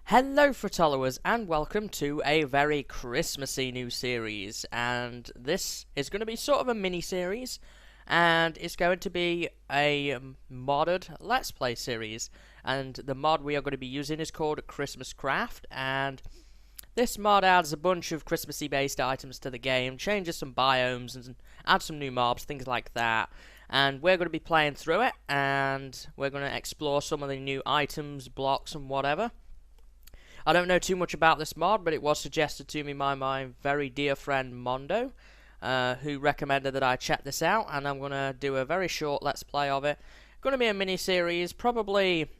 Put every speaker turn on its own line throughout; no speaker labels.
Hello Followers and welcome to a very Christmassy new series, and this is going to be sort of a mini series, and it's going to be a modded Let's Play series, and the mod we are going to be using is called ChristmasCraft, and this mod adds a bunch of Christmassy based items to the game, changes some biomes and adds some new mobs, things like that. And we're going to be playing through it, and we're going to explore some of the new items, blocks and whatever. I don't know too much about this mod, but it was suggested to me by my very dear friend Mondo, who recommended that I check this out, and I'm going to do a very short Let's Play of it. Going to be a mini-series, probably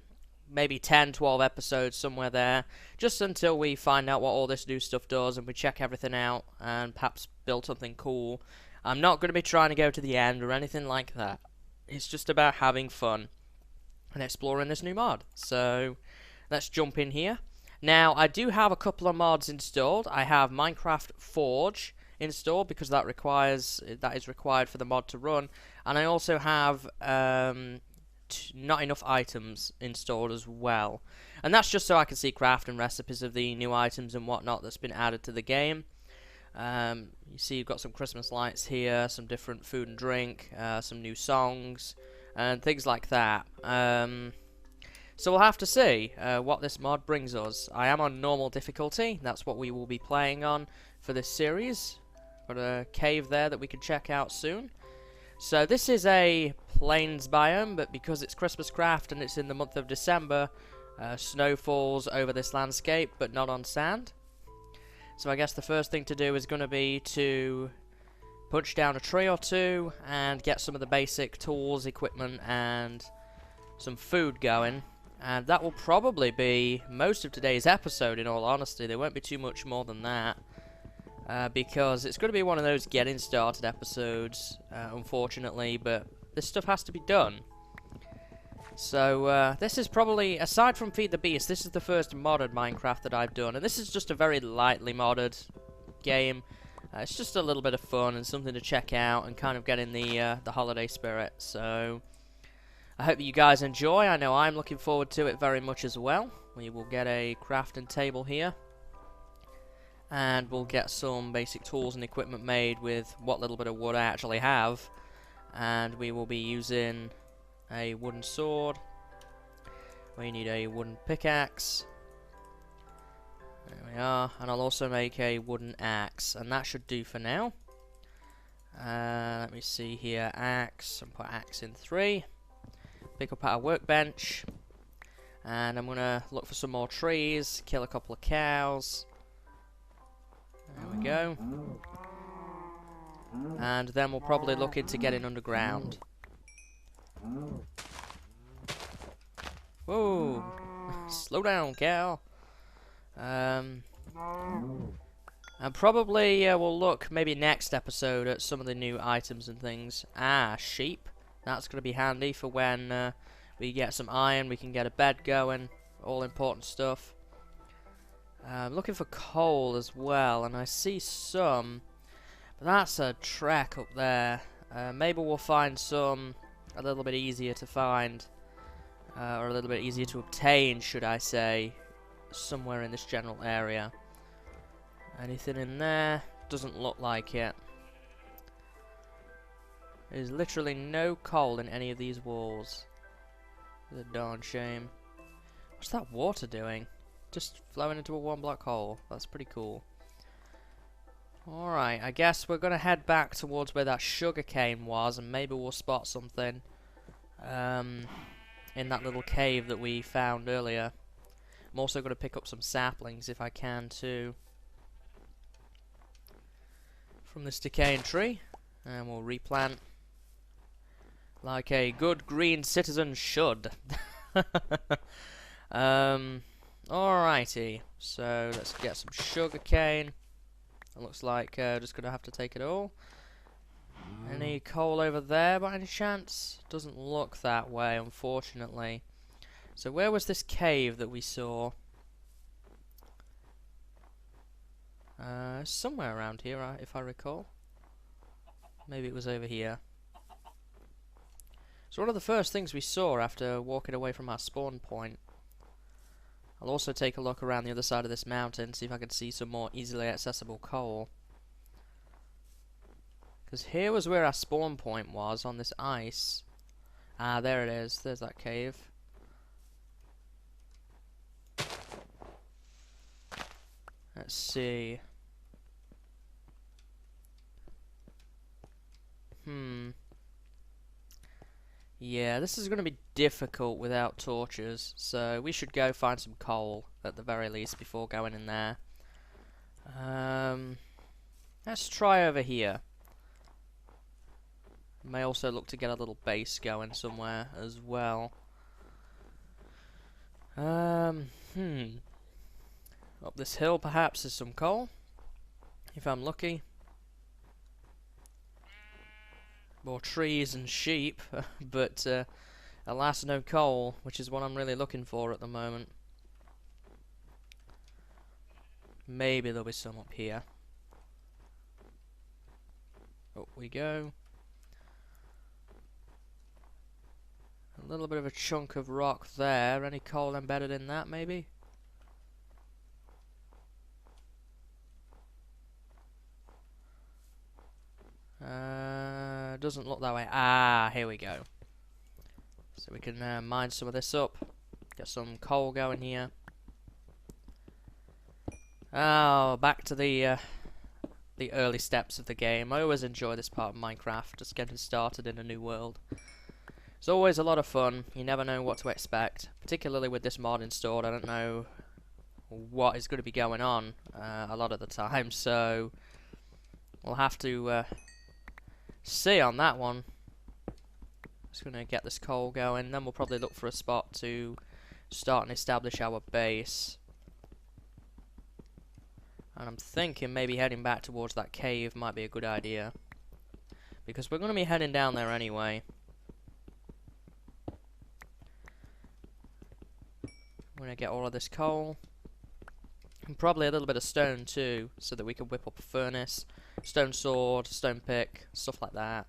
maybe 10-12 episodes, somewhere there, just until we find out what all this new stuff does, and we check everything out, and perhaps build something cool. I'm not going to be trying to go to the end or anything like that. It's just about having fun and exploring this new mod. So, let's jump in here. Now, I do have a couple of mods installed. I have Minecraft Forge installed because that is required for the mod to run, and I also have not enough items installed as well. And that's just so I can see crafting recipes of the new items and whatnot that's been added to the game. You see you've got some Christmas lights here, some different food and drink, some new songs, and things like that. So we'll have to see what this mod brings us. I am on normal difficulty. That's what we will be playing on for this series. Got a cave there that we can check out soon. So this is a plains biome, but because it's ChristmasCraft and it's in the month of December, snow falls over this landscape, but not on sand. So I guess the first thing to do is going to be to punch down a tree or two and get some of the basic tools, equipment, and some food going. And that will probably be most of today's episode, in all honesty. There won't be too much more than that. Because it's going to be one of those getting started episodes, unfortunately. But this stuff has to be done. So, this is probably, aside from Feed the Beast, this is the first modded Minecraft that I've done. And this is just a very lightly modded game. It's just a little bit of fun and something to check out and kind of get in the holiday spirit. So, I hope that you guys enjoy. I know I'm looking forward to it very much as well. We will get a crafting table here. And we'll get some basic tools and equipment made with what little bit of wood I actually have. And we will be using a wooden sword. We need a wooden pickaxe. There we are. And I'll also make a wooden axe. And that should do for now. Let me see here. Axe. And put axe in 3. Pick up our workbench, and I'm gonna look for some more trees, kill a couple of cows. There we go. And then we'll probably look into getting underground. Whoa! Slow down, cow. And probably we'll look maybe next episode at some of the new items and things. Sheep. That's going to be handy for when we get some iron, we can get a bed going, all important stuff. I'm looking for coal as well, and I see some, but that's a trek up there. Maybe we'll find some a little bit easier to find, or a little bit easier to obtain, should I say, somewhere in this general area. Anything in there? Doesn't look like it. There's literally no coal in any of these walls. It's a darn shame. What's that water doing? Just flowing into a one-block hole. That's pretty cool. Alright, I guess we're going to head back towards where that sugar cane was, and maybe we'll spot something in that little cave that we found earlier. I'm also going to pick up some saplings if I can too, from this decaying tree, and we'll replant. Like a good green citizen should. Alrighty. So let's get some sugar cane. It looks like just gonna have to take it all. Any coal over there by any chance? Doesn't look that way, unfortunately. So where was this cave that we saw? Somewhere around here, if I recall. Maybe it was over here. So one of the first things we saw after walking away from our spawn point I'll also take a look around the other side of this mountain, see if I can see some more easily accessible coal. Because here was where our spawn point was, on this ice. Ah, there it is. There's that cave. Let's see. Yeah, this is going to be difficult without torches, so we should go find some coal, at the very least, before going in there. Let's try over here. May also look to get a little base going somewhere as well. Up this hill, perhaps, is some coal, if I'm lucky. More trees and sheep, but alas, no coal, which is what I'm really looking for at the moment. Maybe there'll be some up here. Up we go. A little bit of a chunk of rock there. Any coal embedded in that, maybe? Doesn't look that way. Ah, here we go. So we can mine some of this up. Get some coal going here. Oh, back to the early steps of the game. I always enjoy this part of Minecraft, just getting started in a new world. It's always a lot of fun. You never know what to expect, particularly with this mod installed. I don't know what is going to be going on a lot of the time, so we'll have to see on that one. Just going to get this coal going, then we'll probably look for a spot to start and establish our base. And I'm thinking maybe heading back towards that cave might be a good idea, because we're going to be heading down there anyway. We're going to get all of this coal, and probably a little bit of stone too, so that we can whip up a furnace. Stone sword, stone pick, stuff like that.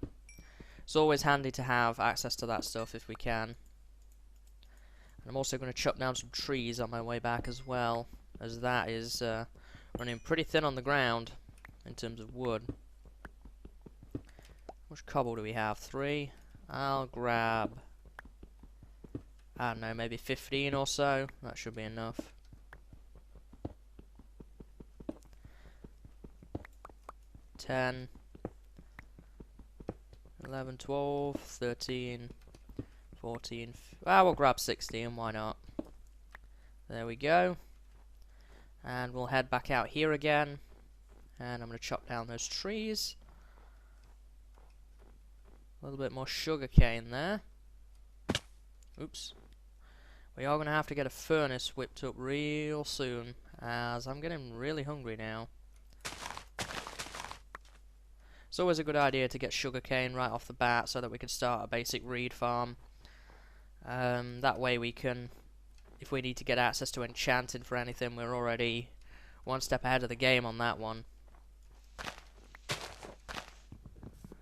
It's always handy to have access to that stuff if we can. And I'm also going to chop down some trees on my way back as well, as that is running pretty thin on the ground in terms of wood. How much cobble do we have? 3. I'll grab, I don't know, maybe 15 or so. That should be enough. 10, 11, 12, 13, 14. We'll grab 16, why not? There we go. And we'll head back out here again. And I'm going to chop down those trees. A little bit more sugar cane there. Oops. We are going to have to get a furnace whipped up real soon, as I'm getting really hungry now. It's always a good idea to get sugarcane right off the bat so that we can start a basic reed farm. That way we can, if we need to get access to enchanting for anything, we're already one step ahead of the game on that one.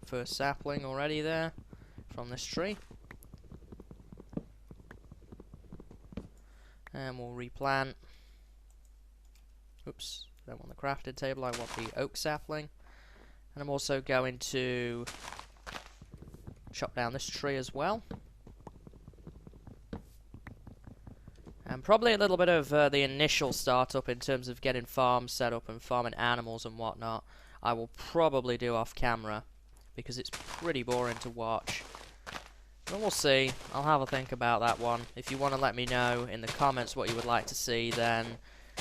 First sapling already there from this tree. And we'll replant. Oops, I don't want the crafted table, I want the oak sapling. And I'm also going to chop down this tree as well. And probably a little bit of the initial startup in terms of getting farms set up and farming animals and whatnot, I will probably do off camera, because it's pretty boring to watch. But we'll see. I'll have a think about that one. If you want to let me know in the comments what you would like to see, then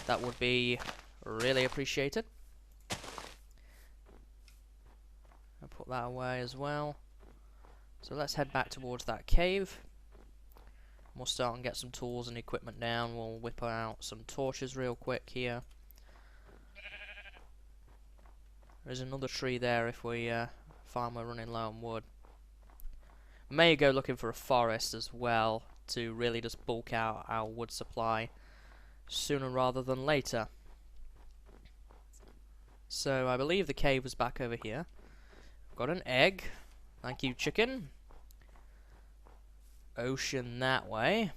that would be really appreciated. I'll put that away as well. So let's head back towards that cave. We'll start and get some tools and equipment down. We'll whip out some torches real quick here. There's another tree there if we find we're running low on wood. May go looking for a forest as well to really just bulk out our wood supply sooner rather than later. So I believe the cave was back over here. Got an egg. Thank you, chicken. Ocean that way,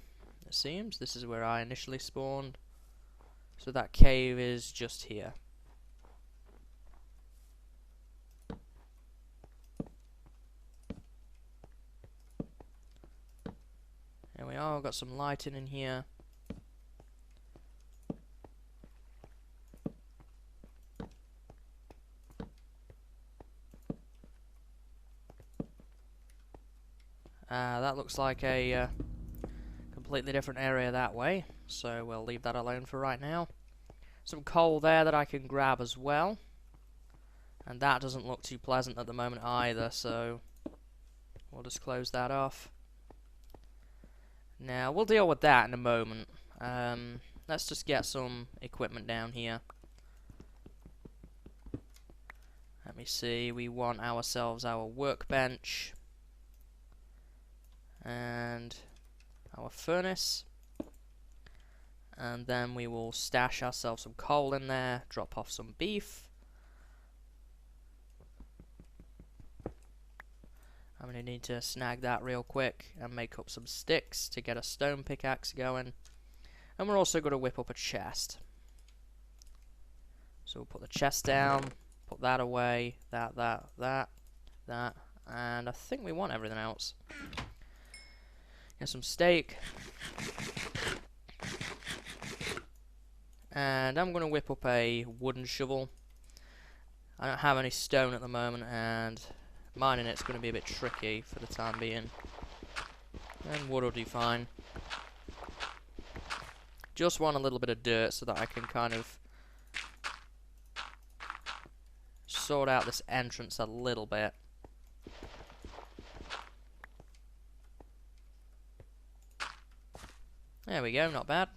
it seems. This is where I initially spawned. So that cave is just here. There we are, got some lighting in here. That looks like a completely different area that way, so we'll leave that alone for right now. Some coal there that I can grab as well, and that doesn't look too pleasant at the moment either, so we'll just close that off. Now, we'll deal with that in a moment. Let's just get some equipment down here. Let me see, we want ourselves our workbench and our furnace, and then we will stash ourselves some coal in there, drop off some beef. I'm going to need to snag that real quick and make up some sticks to get a stone pickaxe going. And we're also going to whip up a chest. So we'll put the chest down, put that away, that, and I think we want everything else. Get some steak. And I'm going to whip up a wooden shovel. I don't have any stone at the moment, and mining it's going to be a bit tricky for the time being. And wood will do fine. Just want a little bit of dirt so that I can kind of sort out this entrance a little bit. There we go, not bad.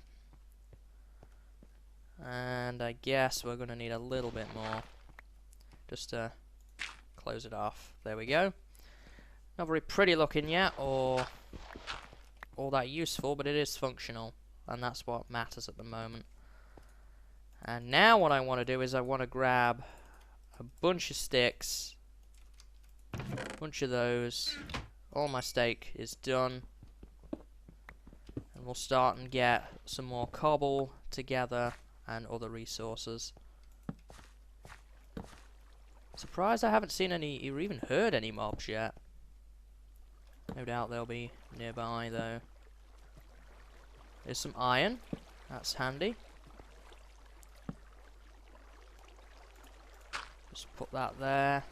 And I guess we're going to need a little bit more just to close it off. There we go. Not very pretty looking yet, or all that useful, but it is functional, and that's what matters at the moment. And now what I want to do is I want to grab a bunch of sticks, a bunch of those. All my steak is done. And we'll start and get some more cobble together and other resources. Surprised I haven't seen any, or even heard any mobs yet. No doubt they'll be nearby though. There's some iron. That's handy. Just put that there.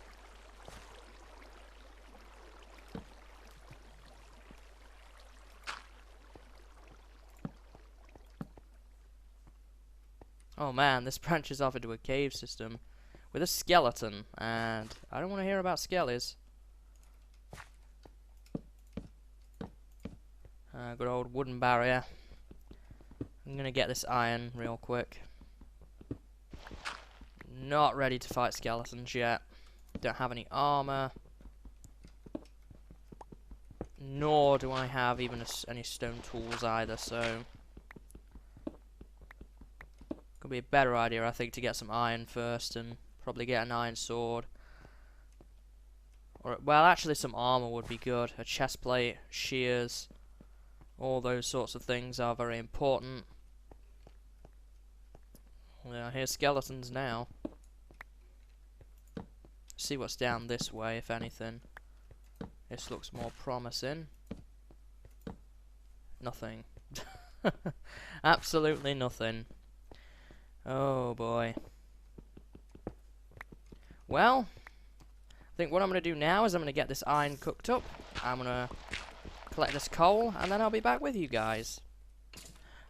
Oh man, this branches off into a cave system with a skeleton, and I don't want to hear about skellies. Good old wooden barrier. I'm gonna get this iron real quick. Not ready to fight skeletons yet. Don't have any armor. Nor do I have even any stone tools either, so could be a better idea, I think, to get some iron first and probably get an iron sword. Or, well, actually some armor would be good. A chest plate, shears, all those sorts of things are very important. Yeah, here's skeletons now. See what's down this way, if anything. This looks more promising. Nothing. Absolutely nothing. Oh boy. Well, I think what I'm going to do now is I'm going to get this iron cooked up. I'm going to collect this coal, and then I'll be back with you guys.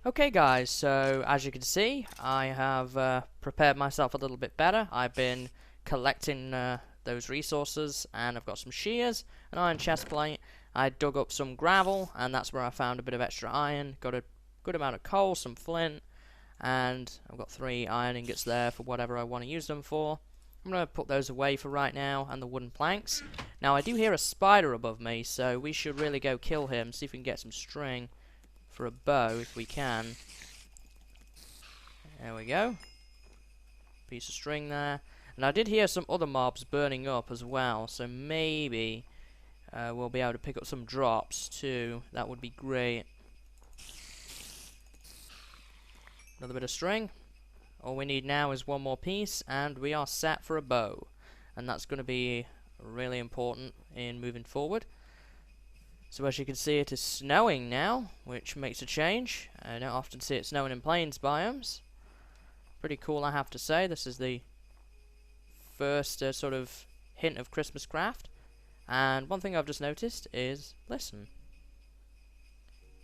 Okay guys, so as you can see, I have prepared myself a little bit better. I've been collecting those resources, and I've got some shears, an iron chest plate. I dug up some gravel, and that's where I found a bit of extra iron. Got a good amount of coal, some flint, and I've got 3 iron ingots there for whatever I want to use them for. I'm going to put those away for right now, and the wooden planks. Now I do hear a spider above me, so we should really go kill him, see if we can get some string for a bow if we can. There we go. Piece of string there. And I did hear some other mobs burning up as well, so maybe we'll be able to pick up some drops too. That would be great. Another bit of string. all we need now is one more piece, and we are set for a bow. And that's going to be really important in moving forward. So as you can see, it is snowing now, which makes a change. I don't often see it snowing in plains biomes. Pretty cool, I have to say. This is the first sort of hint of ChristmasCraft. And one thing I've just noticed is, listen.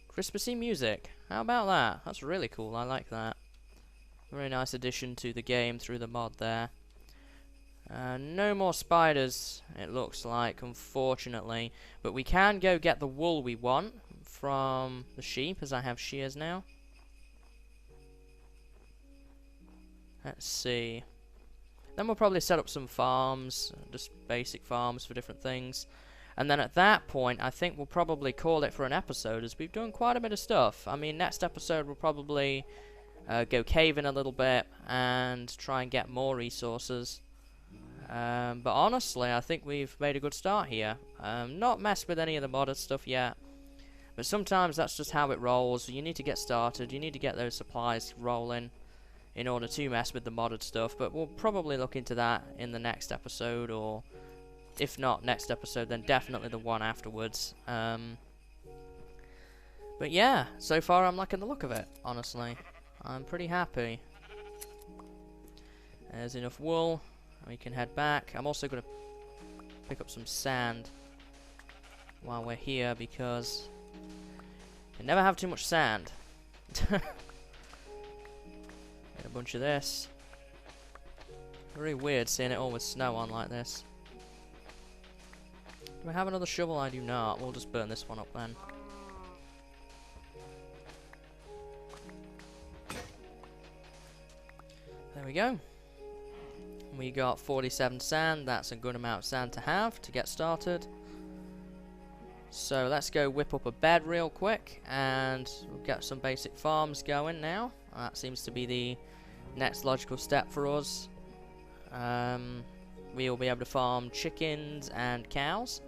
Christmassy music. How about that? That's really cool, I like that. Very nice addition to the game through the mod there. No more spiders, it looks like, unfortunately. But we can go get the wool we want from the sheep, as I have shears now. Let's see. Then we'll probably set up some farms, just basic farms for different things. And then at that point, I think we'll probably call it for an episode, as we've done quite a bit of stuff. I mean, next episode we'll probably go caving a little bit and try and get more resources. But honestly, I think we've made a good start here. Not messed with any of the modded stuff yet. But sometimes that's just how it rolls. You need to get started. You need to get those supplies rolling in order to mess with the modded stuff. But we'll probably look into that in the next episode. Or if not next episode, then definitely the one afterwards. But yeah, so far I'm liking the look of it, honestly. I'm pretty happy. There's enough wool. We can head back. I'm also going to pick up some sand while we're here, because you never have too much sand. Get a bunch of this. Very weird seeing it all with snow on like this. Do I have another shovel? I do not. We'll just burn this one up then. There we go. We got 47 sand. That's a good amount of sand to have to get started. So let's go whip up a bed real quick, and we'll get some basic farms going now. That seems to be the next logical step for us. We'll be able to farm chickens and cows.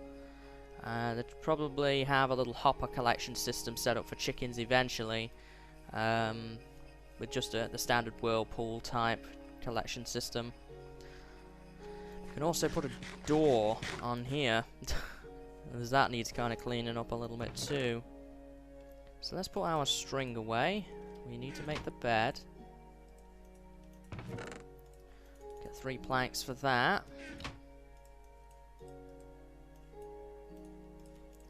They'll probably have a little hopper collection system set up for chickens eventually, with just the standard whirlpool type collection system. You can also put a door on here, as that needs kind of cleaning up a little bit too. So let's put our string away. We need to make the bed. Get 3 planks for that.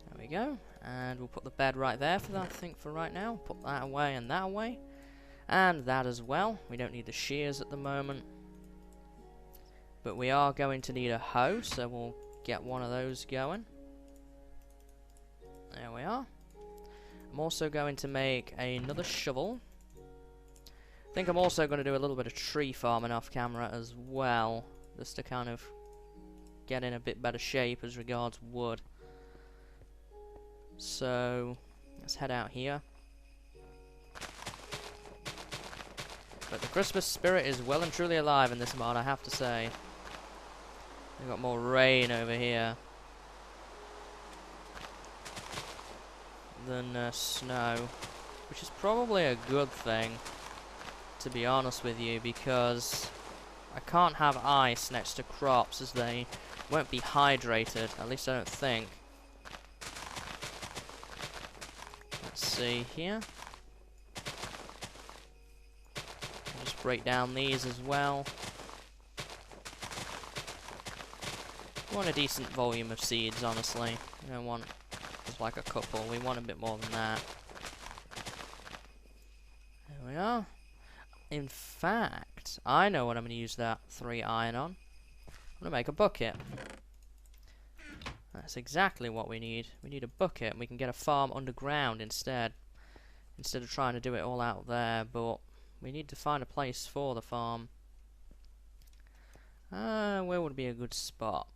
There we go. And we'll put the bed right there for that, I think, for right now. Put that away and that away. And that as well. We don't need the shears at the moment. But we are going to need a hoe, so we'll get one of those going. There we are. I'm also going to make another shovel. I think I'm also going to do a little bit of tree farming off camera as well, just to kind of get in a bit better shape as regards wood. So let's head out here. But the Christmas spirit is well and truly alive in this mod, I have to say. We've got more rain over here than snow, which is probably a good thing, to be honest with you, because I can't have ice next to crops, as they won't be hydrated, at least I don't think. Let's see here. I'll just break down these as well. We want a decent volume of seeds, honestly. We don't want just like a couple. We want a bit more than that. There we are. In fact, I know what I'm going to use that 3 iron on. I'm going to make a bucket. That's exactly what we need. We need a bucket, and we can get a farm underground instead. Instead of trying to do it all out there, but we need to find a place for the farm. Where would be a good spot?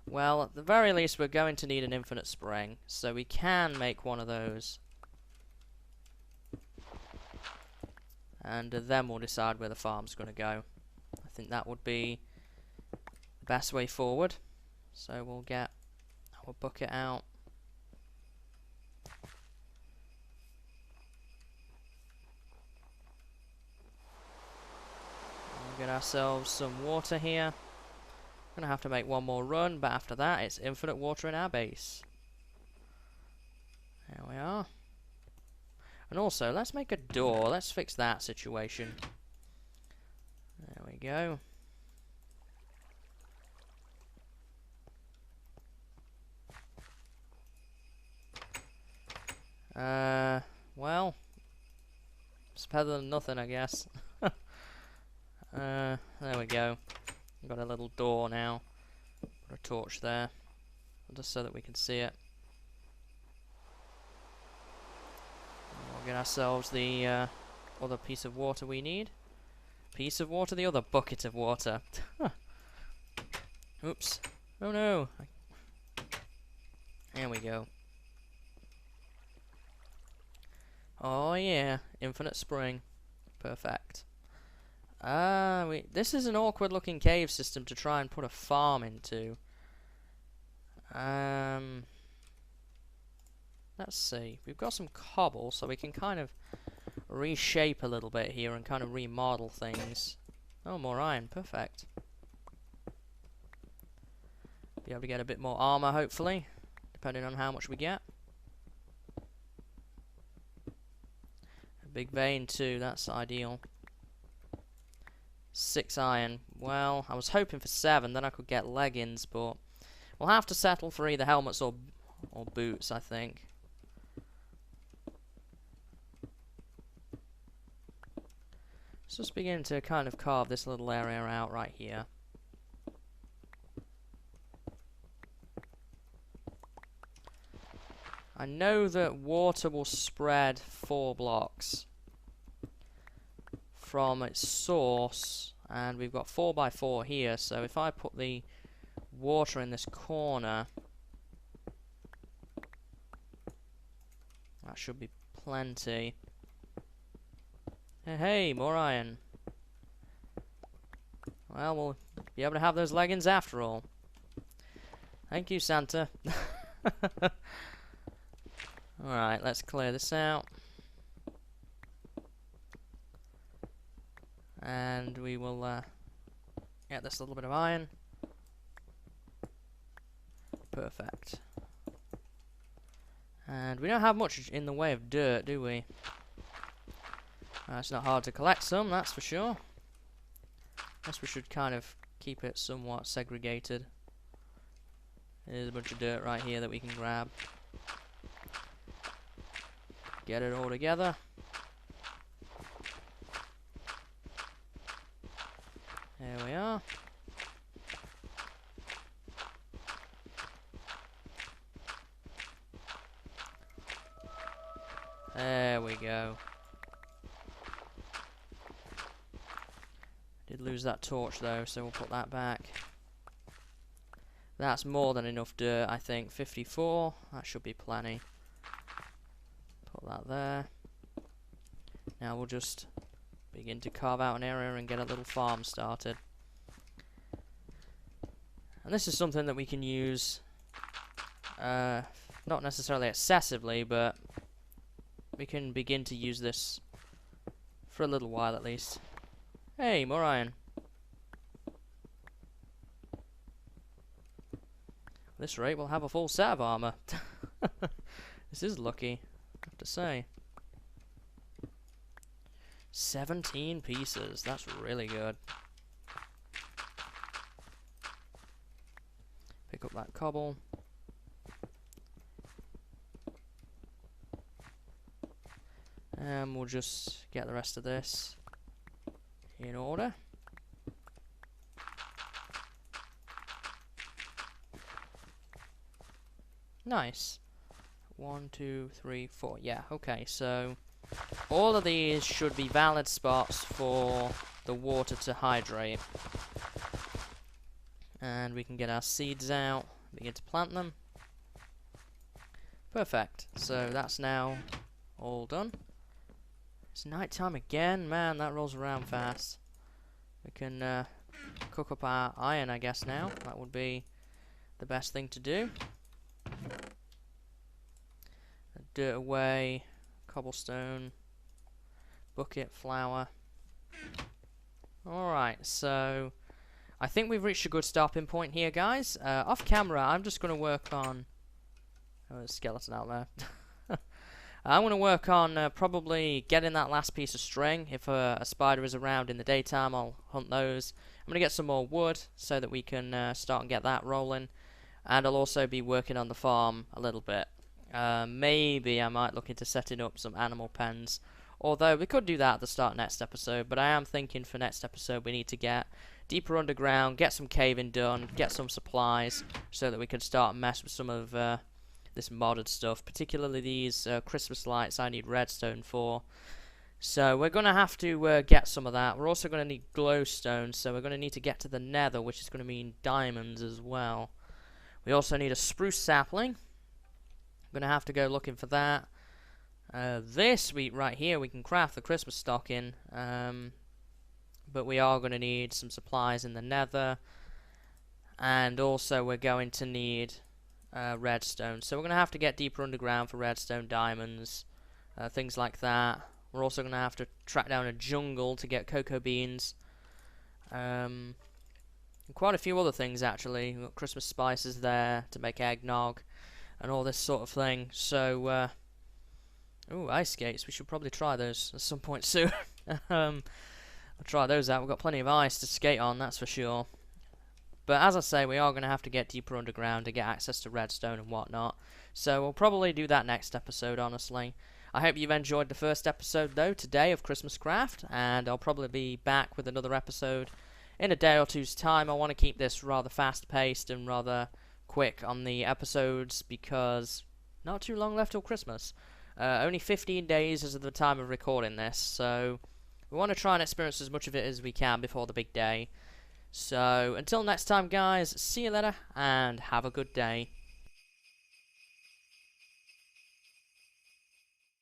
Well, at the very least, we're going to need an infinite spring, so we can make one of those. And then we'll decide where the farm's going to go. I think that would be the best way forward. So we'll get our bucket out. We'll get ourselves some water here. Gonna have to make one more run, but after that, it's infinite water in our base. There we are. And also, let's make a door. Let's fix that situation. There we go. Well, it's better than nothing, I guess. There we go. We've got a little door now. Put a torch there, just so that we can see it. And we'll get ourselves the other piece of water we need. Piece of water, the other bucket of water. Oops. Oh no. There we go. Oh yeah, infinite spring. Perfect. This is an awkward looking cave system to try and put a farm into. Let's see. We've got some cobble, so we can kind of reshape a little bit here and kind of remodel things. Oh, more iron. Perfect. Be able to get a bit more armor, hopefully, depending on how much we get. A big vein, too. That's ideal. 6 iron. Well, I was hoping for 7, then I could get leggings, but we'll have to settle for either helmets or boots, I think. Let's just begin to kind of carve this little area out right here. I know that water will spread 4 blocks from its source, and we've got 4x4 here, so if I put the water in this corner, that should be plenty. Hey, more iron. Well, we'll be able to have those leggings after all. Thank you, Santa. Alright, let's clear this out. And we will get this little bit of iron. Perfect. And we don't have much in the way of dirt, do we? It's not hard to collect some, that's for sure. Guess we should kind of keep it somewhat segregated. There's a bunch of dirt right here that we can grab. Get it all together. There we are. There we go. Did lose that torch though, so we'll put that back. That's more than enough dirt, I think. 54, that should be plenty. Put that there. Now we'll just begin to carve out an area and get a little farm started. And this is something that we can use, not necessarily excessively, but we can begin to use this for a little while at least. Hey, more iron. At this rate, we'll have a full set of armor. This is lucky, I have to say. 17 pieces. That's really good. Pick up that cobble. And we'll just get the rest of this in order. Nice. 1, 2, 3, 4. Yeah, okay, so all of these should be valid spots for the water to hydrate. And we can get our seeds out, begin to plant them. Perfect. So that's now all done. It's night time again. Man, that rolls around fast. We can cook up our iron, I guess, now. That would be the best thing to do. Dirt away, cobblestone, bucket, flour. Alright, so I think we've reached a good stopping point here, guys. Off camera, I'm just going to work on... Oh, there's a skeleton out there. I'm going to work on probably getting that last piece of string. If a spider is around in the daytime, I'll hunt those. I'm going to get some more wood so that we can start and get that rolling. And I'll also be working on the farm a little bit. Maybe I might look into setting up some animal pens. Although we could do that at the start of next episode. But I am thinking for next episode we need to get deeper underground, get some caving done, get some supplies, so that we can start and mess with some of this modded stuff. Particularly these Christmas lights I need redstone for. So we're going to have to get some of that. We're also going to need glowstone, so we're going to need to get to the nether, which is going to mean diamonds as well. We also need a spruce sapling. I'm going to have to go looking for that. This right here, we can craft the Christmas stocking. But we are going to need some supplies in the nether. And also we're going to need redstone. So we're going to have to get deeper underground for redstone, diamonds, things like that. We're also going to have to track down a jungle to get cocoa beans. And quite a few other things, actually. We've got Christmas spices there to make eggnog and all this sort of thing. So, ooh, ice skates. We should probably try those at some point soon. I'll try those out. We've got plenty of ice to skate on, that's for sure. But as I say, we are going to have to get deeper underground to get access to redstone and whatnot. So we'll probably do that next episode, honestly. I hope you've enjoyed the first episode, though, today of ChristmasCraft. And I'll probably be back with another episode in a day or two's time. I want to keep this rather fast-paced and rather quick on the episodes because not too long left till Christmas. Only 15 days as of the time of recording this, so we want to try and experience as much of it as we can before the big day. So, until next time, guys, see you later, and have a good day.